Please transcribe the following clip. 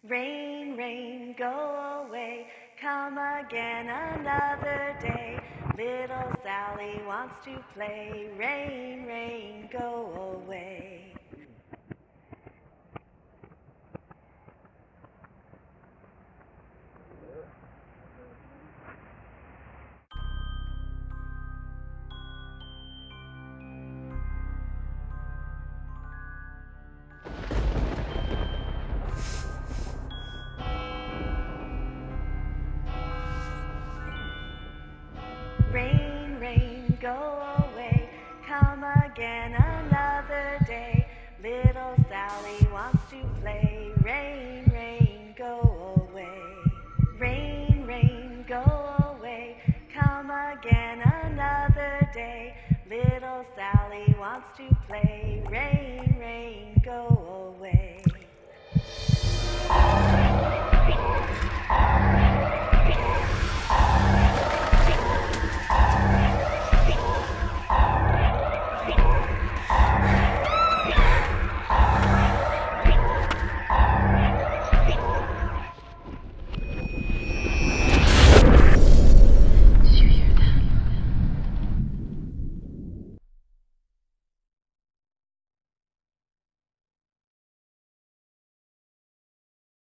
Rain, rain, go away, come again another day. Little Sally wants to play. Rain, rain, go away. Rain, rain, go away, come again another day. Little Sally wants to play. Rain, rain, go away. Rain, rain, go away, come again another day. Little Sally wants to play. Rain, rain, go away.